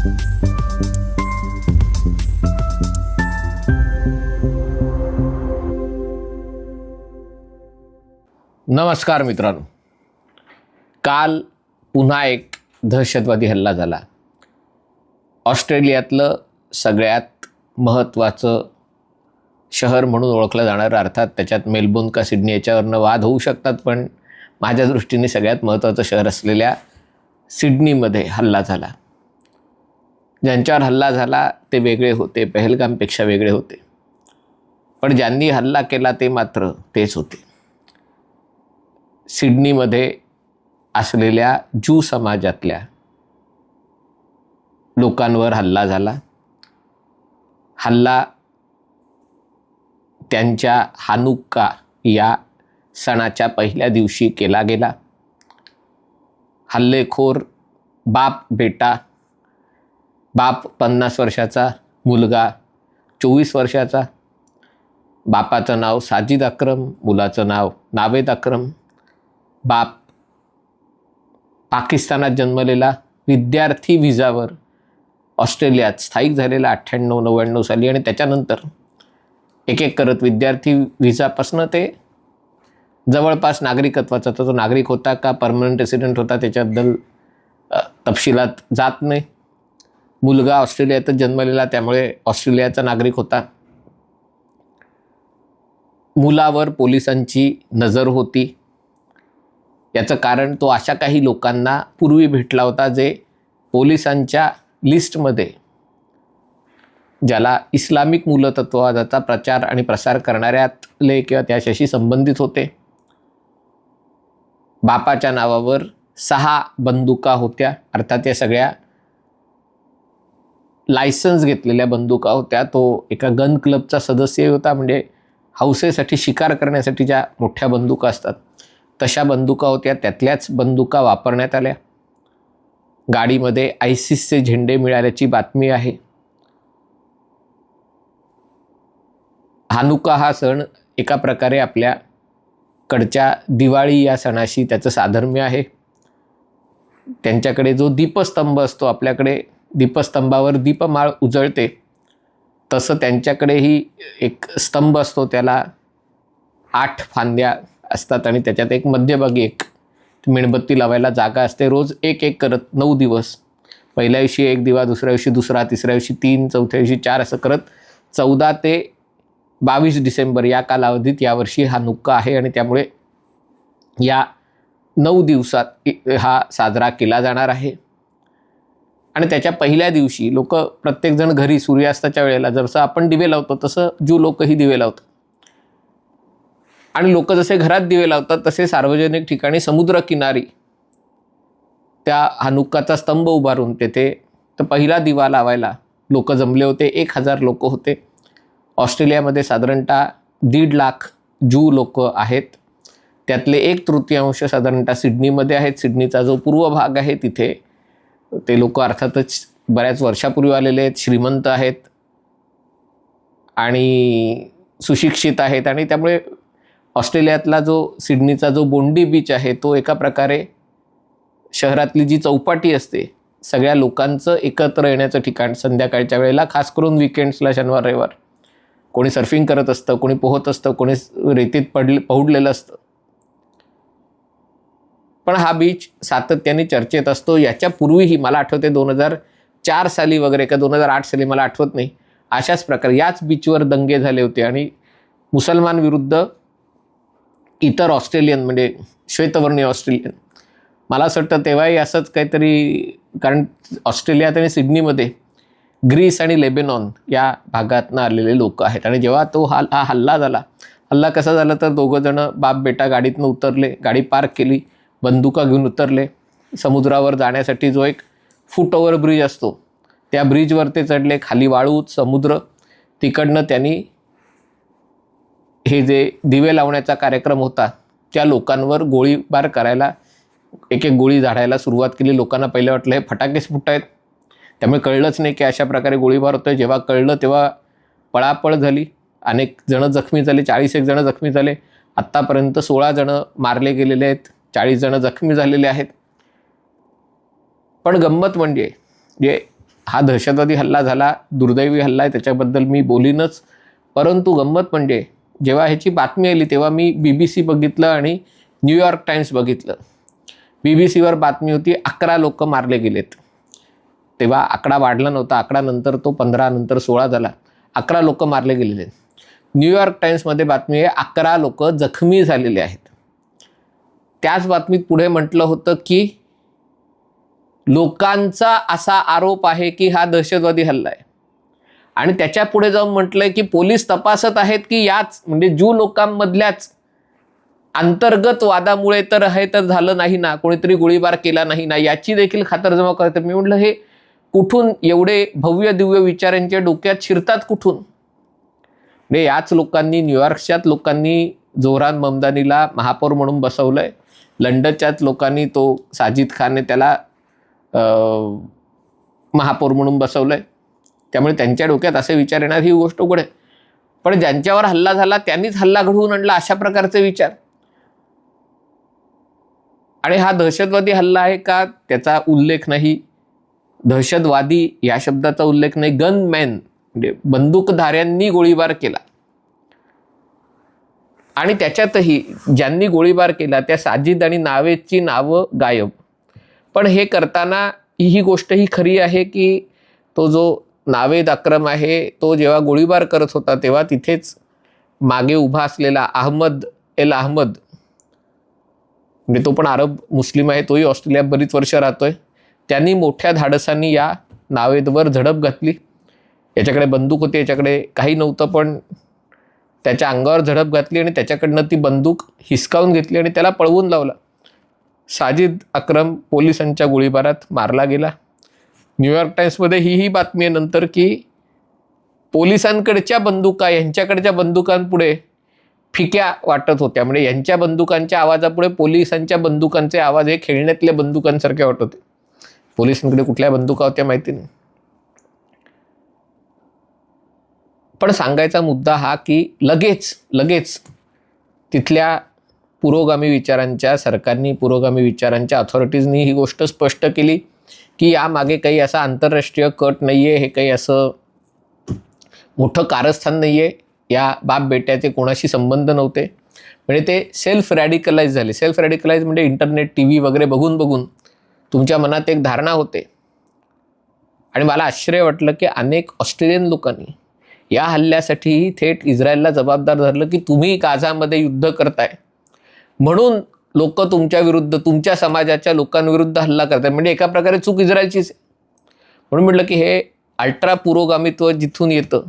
नमस्कार मित्रांनो, काल पुन्हा एक दहशतवादी हल्ला झाला. ऑस्ट्रेलियातलं सगळ्यात महत्त्वाचं शहर म्हणून ओळखलं जाणारं, अर्थात त्याच्यात मेलबोर्न का सिडनी याच्यावरनं वाद होऊ शकतात, पण माझ्या दृष्टीने सगळ्यात महत्त्वाचं शहर असलेल्या सिडनीमध्ये हल्ला झाला. ज्यांच्यावर हल्ला झाला ते वेगळे होते, पहलगामपेक्षा वेगळे होते, पण ज्यांनी हल्ला केला ते मात्र तेच होते. सिडनीमध्ये असलेल्या ज्यू समाजातल्या लोकांवर हल्ला झाला. हल्ला त्यांच्या हानुक्का या सणाच्या पहिल्या दिवशी केला गेला. हल्लेखोर बाप बेटा, बाप 50 वर्षाचा, मुलगा 24 वर्षाचा. बापाचं नाव साजिद अक्रम, मुलाचं नाव नावेद अक्रम. बाप पाकिस्तानात जन्मलेला, विद्यार्थी व्हिसावर ऑस्ट्रेलियात स्थायिक झालेला 98-99 साली, आणि त्याच्यानंतर एक एक करत विद्यार्थी व्हिसापासनं ते जवळपास नागरिकत्वाचा, तो नागरिक होता का परमनंट रेसिडेंट होता त्याच्याबद्दल तपशिलात जात नाही. मुलगा ऑस्ट्रेलियातच जन्मलेला, त्यामुळे ऑस्ट्रेलियाचा नागरिक होता. मुलावर पोलिसांची नजर होती. याचं कारण तो अशा काही लोकांना पूर्वी भेटला होता जे पोलिसांच्या लिस्टमध्ये, ज्याला इस्लामिक मूलतत्ववादाचा प्रचार आणि प्रसार करणाऱ्यातले किंवा त्याच्याशी संबंधित होते. बापाच्या नावावर 6 बंदुका होत्या, अर्थात या सगळ्या लायसन्स घेतलेल्या बंदुका होत्या. तो एका गन क्लबचा सदस्य होता, म्हणजे हौसेसाठी, शिकार करण्यासाठी ज्या मोठ्या बंदुका असतात तशा बंदुका होत्या. त्यातल्याच बंदुका वापरण्यात आल्या. गाडीमध्ये आयसिसचे झेंडे मिळाल्याची बातमी आहे. हानुका हा सण एका प्रकारे आपल्याकडच्या दिवाळी या सणाशी त्याचं साधर्म्य आहे. त्यांच्याकडे जो दीपस्तंभ असतो, आपल्याकडे दीपस्तंभावर दीपमाळ उजळते, तसं त्यांच्याकडेही एक स्तंभ असतो, त्याला 8 फांद्या असतात आणि त्याच्यात एक मध्यभागी एक मेणबत्ती लावायला जागा असते. रोज एक एक करत 9 दिवस, पहिल्या दिवशी 1 दिवा, दुसऱ्या दिवशी 2, तिसऱ्या दिवशी 3, चौथ्या दिवशी 4, असं करत 14 ते 22 डिसेंबर या कालावधीत यावर्षी हानुक्का आहे. आणि त्यामुळे या 9 दिवसात हा साजरा केला जाणार आहे. आणि त्याच्या पहिल्या दिवशी लोक, प्रत्येकजण घरी सूर्यास्ताच्या वेळेला जसं आपण दिवे लावतो तसं ज्यू लोकही दिवे लावतात. आणि लोक जसे घरात दिवे लावतात तसे सार्वजनिक ठिकाणी समुद्रकिनारी त्या हानुक्काचा स्तंभ उभारून तेथे तर पहिला दिवा लावायला लोक जमले होते. 1000 लोक होते. ऑस्ट्रेलियामध्ये साधारणतः 1.5 लाख ज्यू लोक आहेत. त्यातले 1/3 साधारणतः सिडनीमध्ये आहेत. सिडनीचा जो पूर्व भाग आहे तिथे ते लोक अर्थातच बऱ्याच वर्षापूर्वी आलेले आहेत, श्रीमंत आहेत आणि सुशिक्षित आहेत. आणि त्यामुळे ऑस्ट्रेलियातला जो सिडनीचा जो बोंडी बीच आहे तो एका प्रकारे शहरातली जी चौपाटी असते, सगळ्या लोकांचं एकत्र येण्याचं ठिकाण संध्याकाळच्या वेळेला, खास करून विकेंड्सला, शनिवार रविवार. कोणी सर्फिंग करत असतं, कोणी पोहत असतं, कोणी रेतीत पहुडलेलं असतं. पण हा बीच सातत्याने चर्चेत असतो. याच्यापूर्वीही मला आठवते 2004 साली वगैरे का 2008 साली, मला आठवत नाही, अशाच प्रकारे याच बीचवर दंगे झाले होते. आणि मुसलमान विरुद्ध इतर ऑस्ट्रेलियन, म्हणजे श्वेतवर्णीय ऑस्ट्रेलियन, मला असं वाटतं तेव्हाही असंच काहीतरी, कारण ऑस्ट्रेलियात आणि सिडनीमध्ये ग्रीस आणि लेबेनॉन या भागातनं आलेले लोक आहेत. आणि जेव्हा तो हा हल्ला झाला, हल्ला कसा झाला तर 2 जण बाप बेटा गाडीतनं उतरले, गाडी पार्क केली, बंदुका घेऊन उतरले. समुद्रावर जाण्यासाठी जो एक फुट ओव्हर ब्रिज असतो त्या ब्रिजवर ते चढले. खाली वाळू, समुद्र. तिकडनं त्यांनी हे जे दिवे लावण्याचा कार्यक्रम होता त्या लोकांवर गोळीबार करायला, एक एक गोळी झाडायला सुरुवात केली. लोकांना पहिले वाटलं हे फटाकेच फुटत आहेत, त्यामुळे कळलंच नाही की अशा प्रकारे गोळीबार होतोय. जेव्हा कळलं तेव्हा पळापळ झाली. अनेक जण जखमी झाले, 41 जण जखमी झाले. आत्तापर्यंत 16 जण मारले गेलेले आहेत, 40 जण जखमी झालेले आहेत. पण गंमत म्हणजे जे हा दहशतवादी हल्ला झाला, दुर्दैवी हल्ला आहे, त्याच्याबद्दल मी बोलीनच. परंतु गंमत म्हणजे जेव्हा ह्याची बातमी आली तेव्हा मी BBC बघितलं आणि न्यूयॉर्क टाइम्स बघितलं. BBCवर बातमी होती 11 लोक मारले गेलेत. तेव्हा आकडा वाढला नव्हता, आकडा नंतर तो 15 नंतर 16 झाला. 11 लोक मारले गेलेले. न्यूयॉर्क टाइम्समध्ये बातमी आहे 11 लोक जखमी झालेले आहेत. त्याच बातमीत पुढे म्हटलं होतं की लोकांचा असा आरोप आहे की हा दहशतवादी हल्ला आहे. आणि त्याच्या पुढे जाऊन म्हटलंय की पोलीस तपासत आहेत की याच म्हणजे ज्यू लोकांमधल्याच अंतर्गत वादामुळे तर हे तर झालं नाही ना, कोणीतरी गोळीबार केला नाही ना, याची देखील खातरजमा करते. मी म्हटलं हे कुठून एवढे भव्य दिव्य विचार यांच्या डोक्यात शिरतात कुठून? म्हणजे याच लोकांनी, न्यूयॉर्कच्याच लोकांनी जोहरान ममदानीला महापौर म्हणून बसवलंय. लंडनच्याच लोकांनी तो साजिद खानने त्याला महापौर म्हणून बसवलंय. त्यामुळे त्यांच्या डोक्यात असे विचार येणार ही गोष्ट उघड आहे. पण ज्यांच्यावर हल्ला झाला त्यांनीच हल्ला घडवून आणला अशा प्रकारचे विचार. आणि हा दहशतवादी हल्ला आहे का त्याचा उल्लेख नाही. दहशतवादी या शब्दाचा उल्लेख नाही. गनमॅन म्हणजे बंदूकधाऱ्यांनी गोळीबार केला. आणि त्याच्यातही ज्यांनी गोळीबार केला त्या साजिद आणि नावेदची नावं गायब. पण हे करताना ही गोष्ट ही खरी आहे की तो जो नावेद अक्रम आहे तो जेव्हा गोळीबार करत होता तेव्हा तिथेच मागे उभा असलेला अहमद एल अहमद, म्हणजे तो पण अरब मुस्लिम आहे, तोही ऑस्ट्रेलियात बरीच वर्ष राहतोय, त्यांनी मोठ्या धाडसानी या नावेदवर झडप घातली. याच्याकडे बंदूक होती, याच्याकडे काही नव्हतं, पण त्याच्या अंगावर झडप घातली आणि त्याच्याकडनं ती बंदूक हिसकावून घेतली आणि त्याला पळवून लावला. साजिद अक्रम पोलिसांच्या गोळीबारात मारला गेला. न्यूयॉर्क टाइम्समध्ये ही बातमी आहे नंतर की पोलिसांकडच्या बंदुका यांच्याकडच्या बंदुकांपुढे फिक्या वाटत होत्या. म्हणजे यांच्या बंदुकांच्या आवाजापुढे पोलिसांच्या बंदुकांचे आवाज हे खेळण्यातल्या बंदुकांसारखे वाटत होते. पोलिसांकडे कुठल्या बंदुका होत्या माहिती नाही. पण सांगायचा मुद्दा हा की लगेच तिथल्या पुरोगामी विचारांच्या सरकारनी, पुरोगामी विचारांच्या अथॉरिटीजनी ही गोष्ट स्पष्ट केली की यामागे काही असा आंतरराष्ट्रीय कट नाही आहे, हे काही असं मोठं कारस्थान नाही आहे, या बाप बेट्याचे कोणाशी संबंध नव्हते. म्हणजे ते सेल्फ रॅडिकलाइज झाले. सेल्फ रॅडिकलाइज म्हणजे इंटरनेट, TV वगैरे बघून तुमच्या मनात एक धारणा होते. आणि मला आश्चर्य वाटलं की अनेक ऑस्ट्रेलियन लोकांनी या हल्ल्यासाठी थेट इस्रायलला जबाबदार धरलं की तुम्ही गाझामध्ये युद्ध करताय म्हणून लोक तुमच्या विरुद्ध, तुमच्या समाजाच्या लोकांविरुद्ध हल्ला करतात. म्हणजे एका प्रकारे चूक इस्रायलचीच आहे. म्हणून म्हटलं की हे अल्ट्रा पुरोगामित्व जिथून येतं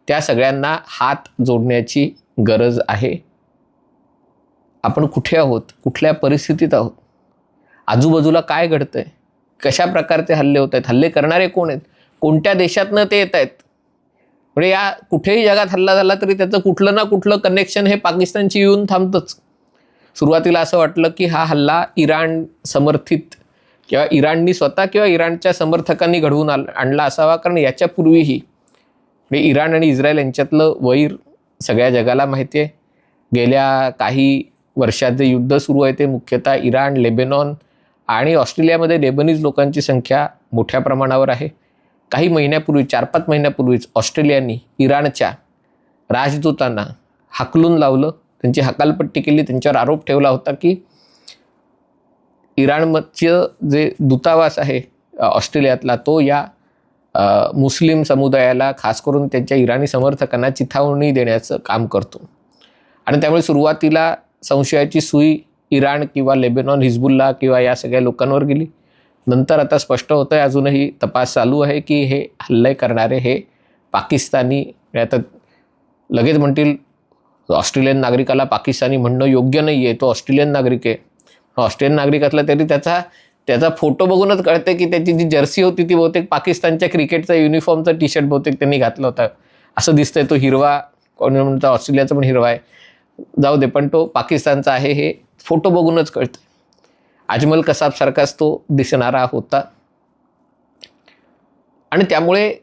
त्या सगळ्यांना हात जोडण्याची गरज आहे. आपण कुठे आहोत, कुठल्या परिस्थितीत आहोत, आजूबाजूला काय घडतंय, कशा प्रकारचे हल्ले होत आहेत, हल्ले करणारे कोण आहेत, कोणत्या देशातनं ते येत आहेत. म्हणजे या कुठेही जगात हल्ला झाला तरी त्याचं कुठलं ना कुठलं कनेक्शन हे पाकिस्तानशी येऊन थांबतंच. सुरुवातीला असं वाटलं की हा हल्ला इराण समर्थित किंवा इराणनी स्वतः किंवा इराणच्या समर्थकांनी घडवून आणला असावा, कारण याच्यापूर्वीही म्हणजे इराण आणि इस्रायल यांच्यातलं वैर सगळ्या जगाला माहिती आहे. गेल्या काही वर्षात जे युद्ध सुरू आहे ते मुख्यतः इराण, लेबेनॉन आणि ऑस्ट्रेलियामध्ये लेबनीज लोकांची संख्या मोठ्या प्रमाणावर आहे. काही महिन्यापूर्वी, 4-5 महिन्यापूर्वीच ऑस्ट्रेलियानी इराणच्या राजदूतांना हाकलून लावलं, त्यांची हकालपट्टी केली, त्यांच्यावर आरोप ठेवला होता की इराणचं जे दूतावास आहे ऑस्ट्रेलियातला तो या मुस्लिम समुदायाला, खास करून त्यांच्या इराणी समर्थकांना चिथावणी देण्याचं काम करतो. आणि त्यामुळे सुरुवातीला संशयाची सुई इराण किंवा लेबेनॉन, हिजबुल्ला किंवा या सगळ्या लोकांवर गेली. नंतर आता स्पष्ट होतं आहे, अजूनही तपास चालू आहे की हे हल्ले करणारे हे पाकिस्तानी. आता लगेच म्हणतील ऑस्ट्रेलियन नागरिकाला पाकिस्तानी म्हणणं योग्य नाही आहे, तो ऑस्ट्रेलियन नागरिक आहे. ऑस्ट्रेलियन नागरिक असला तरी त्याचा फोटो बघूनच कळते की त्याची जी जर्सी होती ती बहुतेक पाकिस्तानच्या क्रिकेटचा युनिफॉर्मचा टी-शर्ट बहुतेक त्यांनी घातला होता असं दिसतंय. तो हिरवा, कोणी म्हणतं ऑस्ट्रेलियाचा पण हिरवा आहे, जाऊ दे, पण तो पाकिस्तानचा आहे हे फोटो बघूनच कळतं. अजमल कसाबसारखाच तो दिसणारा होता. आणि त्यामुळे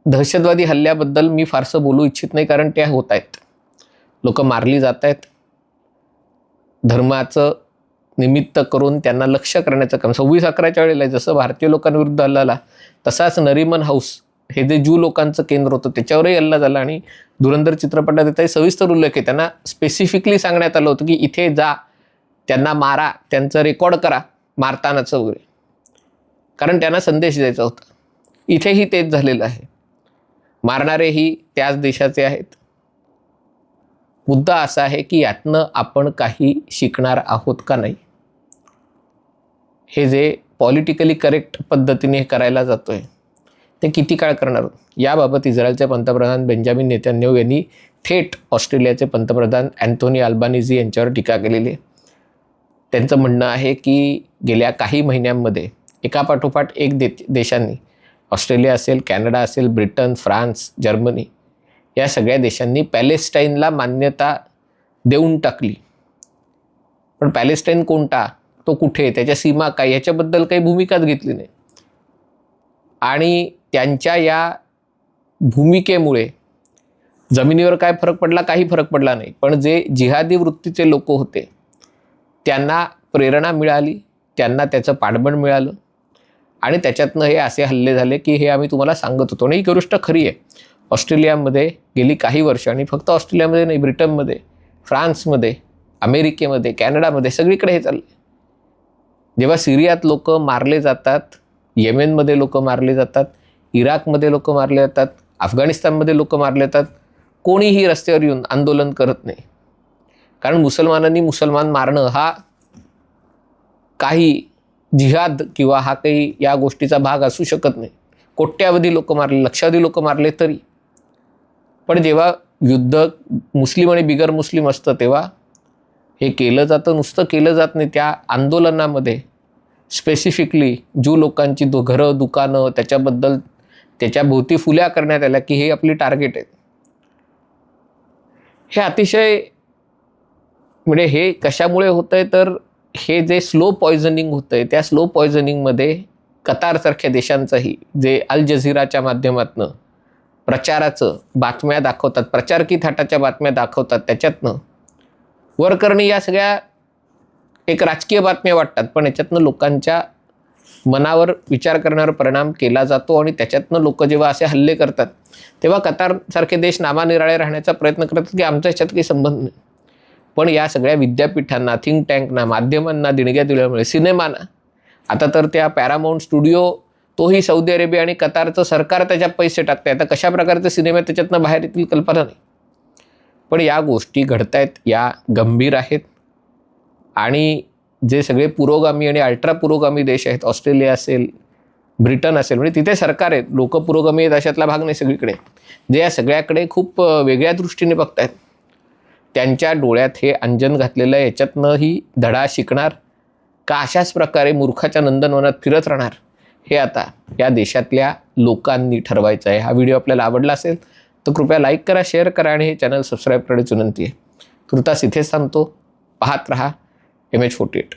दहशतवादी हल्ल्याबद्दल मी फारसं बोलू इच्छित नाही, कारण त्या होत आहेत, लोक मारली जात आहेत. धर्माचं निमित्त करून त्यांना लक्ष्य करण्याचं काम 26/11च्या वेळेला जसं भारतीय लोकांविरुद्ध हल्ला तसाच नरिमन हाऊस हे जे ज्यू लोकांचं केंद्र होतं त्याच्यावरही हल्ला झाला आणि धुरंधर चित्रपटात त्याचाही सविस्तर उल्लेख आहे. त्यांना स्पेसिफिकली सांगण्यात आलं होतं की इथे जा, त्यांना मारा, त्यांचं रेकॉर्ड करा मारतानाचं वगैरे, कारण त्यांना संदेश द्यायचा होता. इथेही तेच झालेलं आहे. मारणारेही त्याच देशाचे आहेत. मुद्दा असा आहे की यातनं आपण काही शिकणार आहोत का नाही. हे जे पॉलिटिकली करेक्ट पद्धतीने करायला जातोय ते किती काळ करणार आहोत. याबाबत इस्रायलचे पंतप्रधान बेंजामिन नेतन्याहू यांनी थेट ऑस्ट्रेलियाचे पंतप्रधान अँथोनी अल्बानिझी यांच्यावर टीका केलेली आहे. त्यांचं म्हणणं आहे की गेल्या काही महिन्यांमध्ये एकापाठोपाठ एक देशांनी, ऑस्ट्रेलिया असेल, कॅनडा असेल, ब्रिटन, फ्रान्स, जर्मनी या सगळ्या देशांनी पॅलेस्टाईनला मान्यता देऊन टाकली. पण पॅलेस्टाईन कोणता, तो कुठे, त्याच्या सीमा काय, याच्याबद्दल काही भूमिकाच घेतली नाही. आणि त्यांच्या या भूमिकेमुळे जमिनीवर काय फरक पडला, काही फरक पडला नाही. पण जे जिहादी वृत्तीचे लोक होते त्यांना प्रेरणा मिळाली, त्यांना त्याचं पाठबळ मिळालं आणि त्याच्यातनं हे असे हल्ले झाले की हे आम्ही तुम्हाला सांगत होतो. आणि ही गोष्ट खरी आहे. ऑस्ट्रेलियामध्ये गेली काही वर्ष, आणि फक्त ऑस्ट्रेलियामध्ये नाही, ब्रिटनमध्ये, फ्रान्समध्ये, अमेरिकेमध्ये, कॅनडामध्ये सगळीकडे हे चाललं. जेव्हा सिरियात लोक मारले जातात, येमेनमध्ये लोक मारले जातात, इराकमध्ये लोक मारले जातात, अफगाणिस्तानमध्ये लोक मारले जातात, कोणीही रस्त्यावर येऊन आंदोलन करत नाही. कारण मुसलमानांनी मुसलमान मारणं हा काही जिहाद किंवा हा काही या गोष्टीचा भाग असू शकत नाही. कोट्यावधी लोक मारले, लक्षावधी लोक मारले तरी. पण जेव्हा युद्ध मुस्लिम आणि बिगर मुस्लिम असतं तेव्हा हे केलं जातं. नुसतं केलं जात नाही, त्या आंदोलनामध्ये स्पेसिफिकली ज्यू लोकांची घरं, दुकानं, त्याच्याबद्दल त्याच्या भोवती फुल्या करण्यात आल्या की हे आपली टार्गेट आहेत. हे अतिशय म्हणजे हे कशामुळे होतं आहे तर हे जे स्लो पॉयझनिंग होतं आहे त्या स्लो पॉयझनिंगमध्ये कतारसारख्या देशांचंही जे अल जझीराच्या माध्यमातून प्रचाराचं बातम्या दाखवतात, प्रचार की थाटाच्या बातम्या दाखवतात, त्याच्यातनं वरकरणी या सगळ्या एक राजकीय बातम्या वाटतात. पण याच्यातनं लोकांच्या मनावर विचार करण्यावर परिणाम केला जातो आणि त्याच्यातनं लोक जेव्हा असे हल्ले करतात तेव्हा कतारसारखे देश नामानिराळे राहण्याचा प्रयत्न करतात की आमचा याच्यात काही संबंध नाही. पण या सगळ्या विद्यापीठांना, थिंक टँकना, माध्यमांना देणग्या दिल्यामुळे, सिनेमाना, आता तर त्या पॅरामाऊंट स्टुडिओ तोही सौदी अरेबिया आणि कतारचं सरकार त्याच्यात पैसे टाकतंय. आता कशा प्रकारचे सिनेमे त्याच्यातनं बाहेर येतील कल्पना नाही. पण या गोष्टी घडतायत, या गंभीर आहेत. आणि जे सगळे पुरोगामी आणि अल्ट्रा पुरोगामी देश आहेत, ऑस्ट्रेलिया असेल, ब्रिटन असेल, म्हणजे तिथे सरकार आहेत, लोक पुरोगामी आहेत अशातला भाग नाही सगळीकडे, जे या सगळ्याकडे खूप वेगळ्या दृष्टीने बघतायत, त्यांच्या डोळ्यात हे अंजन घातलेलं आहे. याच्यातनंही धडा शिकणार का अशाच प्रकारे मूर्खाच्या नंदनवनात फिरत राहणार, हे आता या देशातल्या लोकांनी ठरवायचं आहे. हा व्हिडिओ आपल्याला आवडला असेल तर कृपया लाईक करा, शेअर करा आणि हे चॅनल सबस्क्राईब करण्याची विनंती आहे. तुर्तास इथेच थांबतो. पाहत रहा MH48.